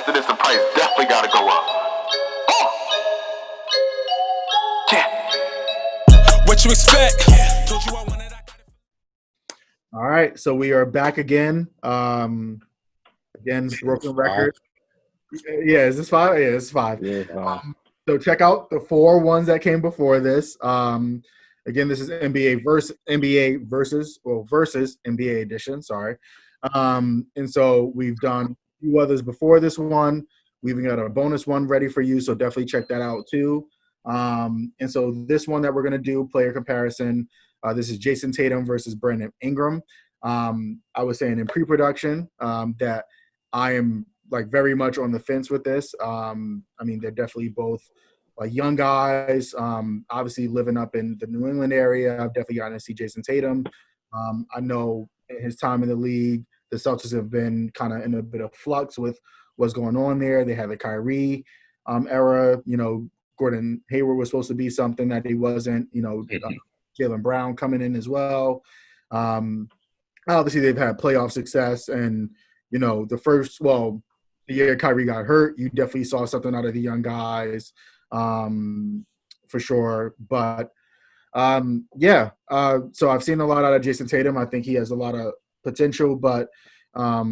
after this, the price definitely got to go up. Yeah. What you expect? Told you I wanted, I got it. All right, so we are back again. Again, broken record. Yeah, is this 5? Yeah, it's 5. Yeah, So check out the 4 ones that came before this. Again, this is versus NBA edition. Sorry. And so we've done a few others before this one. We even got a bonus one ready for you, so definitely check that out too. And so this one that we're gonna do, player comparison. This is Jayson Tatum versus Brandon Ingram. I was saying in pre-production that I am like very much on the fence with this. I mean, they're definitely both like young guys. Obviously living up in the New England area, I've definitely gotten to see Jayson Tatum. I know in his time in the league, the Celtics have been kind of in a bit of flux with what's going on there. They had the Kyrie era. You know, Gordon Hayward was supposed to be something that he wasn't. You know, Jaylen Brown coming in as well. Obviously, they've had playoff success, and you know, the year Kyrie got hurt, you definitely saw something out of the young guys, for sure. But so I've seen a lot out of Jayson Tatum. I think he has a lot of potential, but I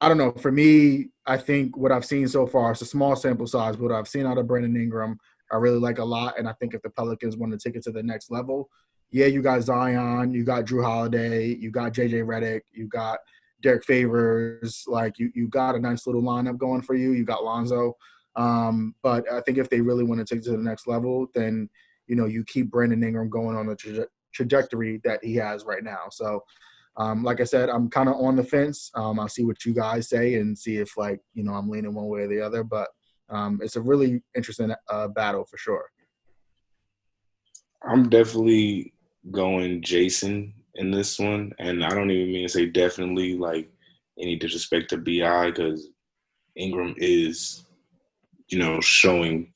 don't know. For me, I think what I've seen so far, it's a small sample size, but what I've seen out of Brandon Ingram, I really like a lot. And I think if the Pelicans want to take it to the next level, yeah, you got Zion, you got Drew Holiday, you got JJ Redick, you got Derek Favors, like you got a nice little lineup going for you. You got Lonzo. But I think if they really want to take it to the next level, then, you know, you keep Brandon Ingram going on the trajectory that he has right now. So, like I said, I'm kind of on the fence. I'll see what you guys say and see if, like, you know, I'm leaning one way or the other. But it's a really interesting battle for sure. I'm definitely going Jayson in this one, and I don't even mean to say definitely like any disrespect to BI, because Ingram is, you know, showing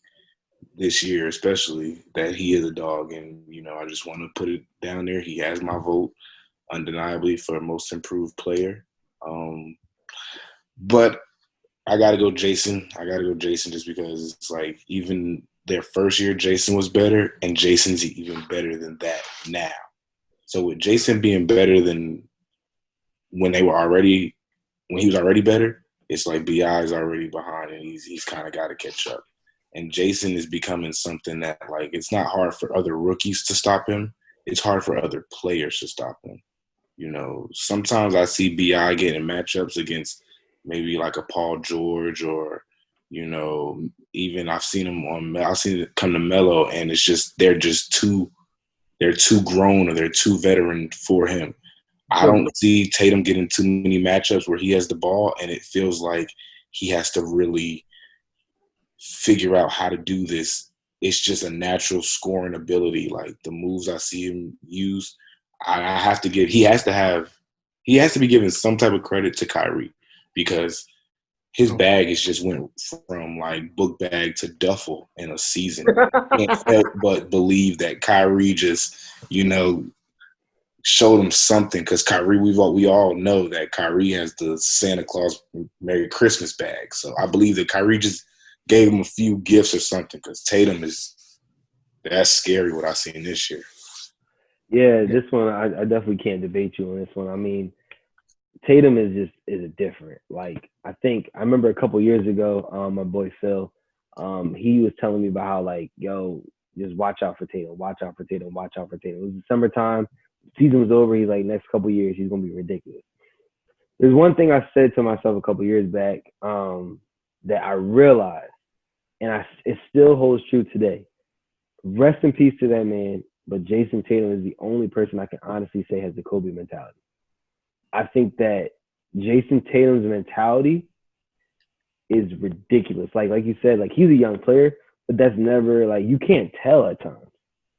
this year especially that he is a dog, and you know, I just want to put it down there. He has my vote undeniably for most improved player, but I gotta go Jayson. Just because it's like even their first year, Jayson was better, and Jayson's even better than that now. So with Jayson being better than when he was already better, it's like BI is already behind, and he's kind of got to catch up. And Jayson is becoming something that, like, it's not hard for other rookies to stop him. It's hard for other players to stop him. You know, sometimes I see BI getting matchups against maybe like a Paul George, or, you know, even I've seen it come to Melo, and it's just they're too grown, or they're too veteran for him. I don't see Tatum getting too many matchups where he has the ball, and it feels like he has to really figure out how to do this. It's just a natural scoring ability. Like the moves I see him use, I have to give. He has to be given some type of credit to Kyrie, because his bag has just went from like book bag to duffel in a season. I can't help but believe that Kyrie just, you know, showed him something, because Kyrie, we all know that Kyrie has the Santa Claus Merry Christmas bag. So I believe that Kyrie just gave him a few gifts or something, because Tatum that's scary what I've seen this year. Yeah, this one I definitely can't debate you on this one. I mean, Tatum is a different. Like, I remember a couple years ago, my boy Phil, he was telling me about how, like, yo, just watch out for Tatum, watch out for Tatum, watch out for Tatum. It was the summertime, season was over. He's like, next couple years, he's gonna be ridiculous. There's one thing I said to myself a couple years back that I realized, and it still holds true today. Rest in peace to that man, but Jayson Tatum is the only person I can honestly say has the Kobe mentality. I think that Jayson Tatum's mentality is ridiculous. Like you said, like, he's a young player, but that's never, like, you can't tell at times.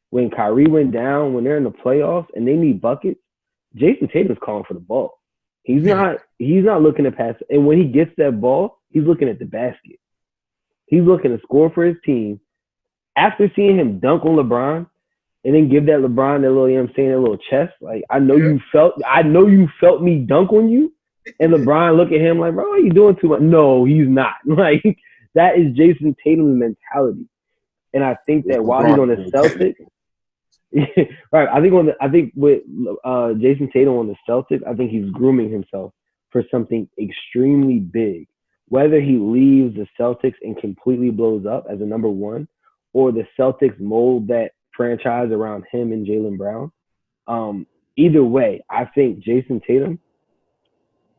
When Kyrie went down, when they're in the playoffs and they need buckets, Jayson Tatum's calling for the ball. He's not looking to pass. And when he gets that ball, he's looking at the basket. He's looking to score for his team. After seeing him dunk on LeBron, and then give that LeBron that little, you know what I'm saying, that little chest. Like, I know you felt me dunk on you. And LeBron look at him like, bro, are you doing too much? No, he's not. Like, that is Jason Tatum's mentality. And I think that while he's on the Celtics, right? I think with Jason Tatum on the Celtics, I think he's grooming himself for something extremely big. Whether he leaves the Celtics and completely blows up as a number one, or the Celtics mold that franchise around him and Jaylen Brown. Either way, I think Jason Tatum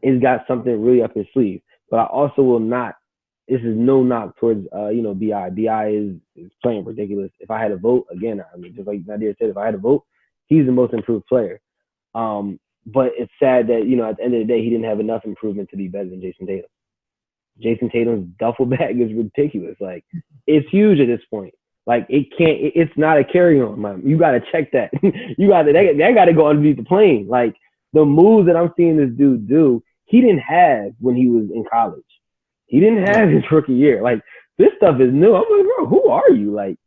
has got something really up his sleeve. But I also will not. This is no knock towards Bi. Bi is playing ridiculous. If I had a vote, again, I mean, just like Nadir said, if I had a vote, he's the most improved player. But it's sad that at the end of the day, he didn't have enough improvement to be better than Jason Tatum. Jason Tatum's duffel bag is ridiculous. Like, it's huge at this point. Like, it's not a carry-on, man. You got to check that. That got to go underneath the plane. Like, the moves that I'm seeing this dude do, he didn't have when he was in college. He didn't have his rookie year. Like, this stuff is new. I'm like, bro, who are you? Like,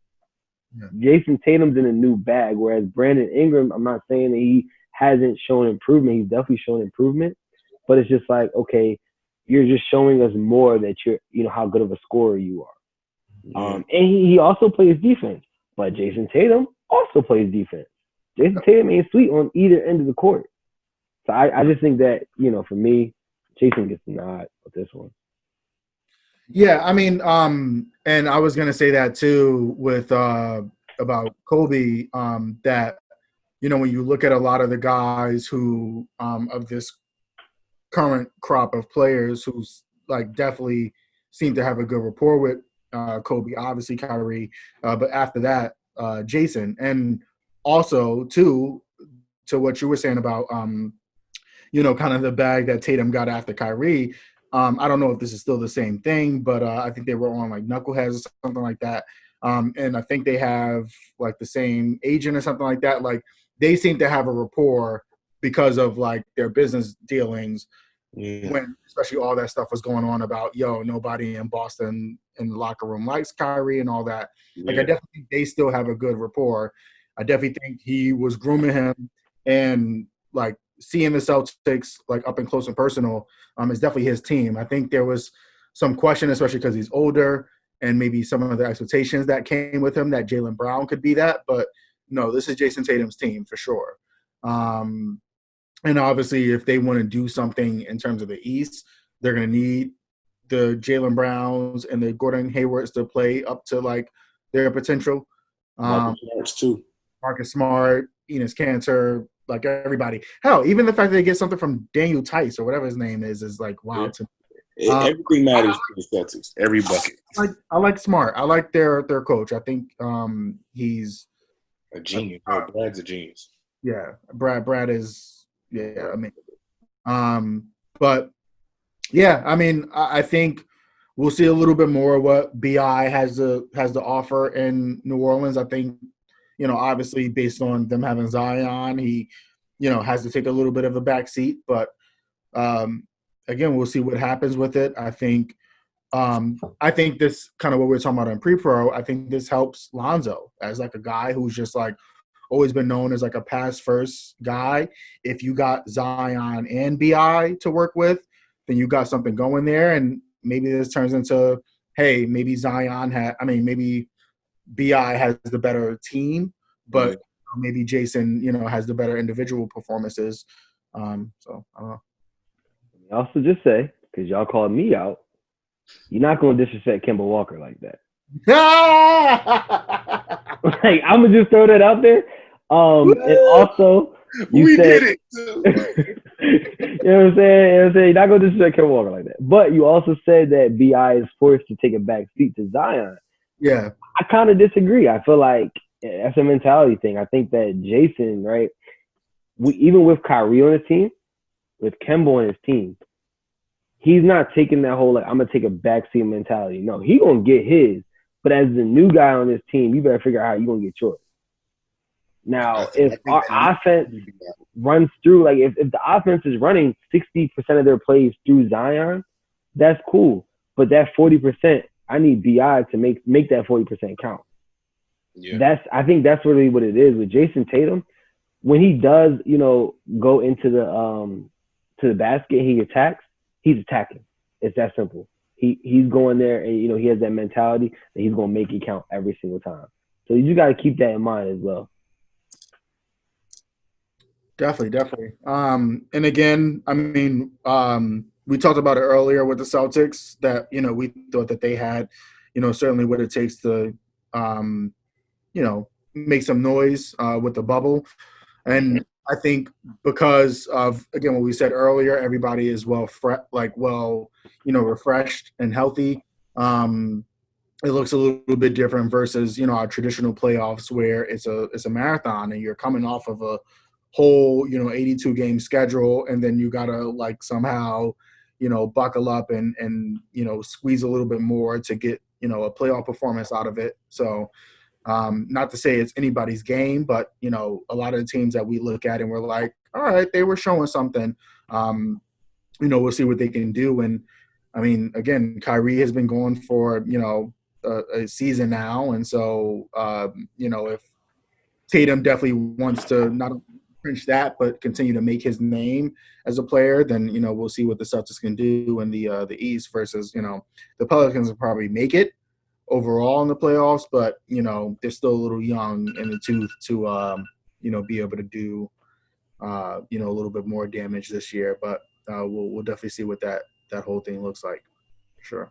Jason Tatum's in a new bag, whereas Brandon Ingram, I'm not saying that he hasn't shown improvement. He's definitely shown improvement. But it's just like, okay, you're just showing us more that you're, how good of a scorer you are. And he also plays defense. But Jason Tatum also plays defense. Jason Tatum ain't sweet on either end of the court. So I just think that, for me, Jason gets the nod with this one. Yeah, I mean, and I was gonna say that too with about Kobe, that when you look at a lot of the guys who of this current crop of players who's like definitely seem to have a good rapport with Kobe, obviously Kyrie, but after that, Jason, and also too to what you were saying about kind of the bag that Tatum got after Kyrie. I don't know if this is still the same thing, but I think they were on like Knuckleheads or something like that. And I think they have like the same agent or something like that. Like they seem to have a rapport because of like their business dealings. When especially all that stuff was going on about nobody in Boston in the locker room likes Kyrie and all that. Like I definitely think they still have a good rapport. I definitely think he was grooming him, and like seeing the Celtics like up and close and personal is definitely his team. I think there was some question, especially because he's older and maybe some of the expectations that came with him that Jaylen Brown could be that. But no, this is Jason Tatum's team for sure. And obviously, if they want to do something in terms of the East, they're going to need the Jaylen Browns and the Gordon Haywards to play up to like their potential. Marcus Smart's too. Marcus Smart, Enes Kanter, like everybody. Hell, even the fact that they get something from Daniel Tice or whatever his name is like wow to me. Everything matters to the Celtics. Every bucket. I like Smart. I like their coach. I think he's a genius. Brad's a genius. Yeah, Brad is. Yeah, I mean, but yeah, I mean, I think we'll see a little bit more of what BI has to offer in New Orleans. I think, obviously based on them having Zion, he, has to take a little bit of a back seat. But again, we'll see what happens with it. I think this kind of what we were talking about in pre-pro. I think this helps Lonzo as like a guy who's just like always been known as like a pass-first guy. If you got Zion and BI to work with, then you got something going there. And maybe this turns into, hey, maybe maybe BI has the better team, but maybe Jason, has the better individual performances. So I don't know. Also just say, because y'all called me out, you're not going to disrespect Kemba Walker like that. Like, I'm gonna just throw that out there. And also, you said, did it too. you know what I'm saying? You're not gonna disrespect Kemba Walker like that. But you also said that BI is forced to take a back seat to Zion. Yeah, I kind of disagree. I feel like that's a mentality thing. I think that Jason, right? Even with Kyrie on his team, with Kemba on his team, he's not taking that whole like I'm gonna take a backseat mentality. No, he gonna get his. But as the new guy on this team, you better figure out how you're going to get yours. Now, if our offense runs through, like if the offense is running 60% of their plays through Zion, that's cool. But that 40%, I need BI to make that 40% count. Yeah. I think that's really what it is with Jason Tatum. When he does, go into the to the basket, he attacks. He's attacking. It's that simple. He's going there, and he has that mentality that he's gonna make it count every single time. So you just got to keep that in mind as well. Definitely. And again, I mean, we talked about it earlier with the Celtics that, we thought that they had, certainly what it takes to, make some noise with the bubble. And I think because of, again, what we said earlier, everybody is refreshed and healthy. It looks a little bit different versus, our traditional playoffs where it's a marathon and you're coming off of a whole 82 game schedule, and then you gotta somehow buckle up and squeeze a little bit more to get a playoff performance out of it. So not to say it's anybody's game, but a lot of the teams that we look at and we're like, all right, they were showing something. We'll see what they can do. And I mean, again, Kyrie has been going for a season now, and so if Tatum definitely wants to not finish that, but continue to make his name as a player, then we'll see what the Celtics can do in the East versus the Pelicans will probably make it overall in the playoffs, but they're still a little young in the tooth to be able to do a little bit more damage this year. But we'll definitely see what that whole thing looks like. Sure.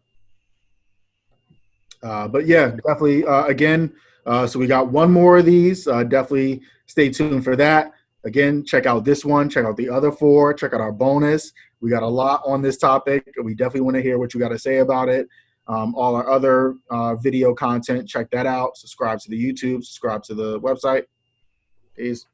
But yeah, definitely. Again, so we got one more of these. Definitely stay tuned for that. Again, check out this one. Check out the other 4. Check out our bonus. We got a lot on this topic. We definitely want to hear what you got to say about it. All our other video content, check that out. Subscribe to the YouTube. Subscribe to the website. Peace.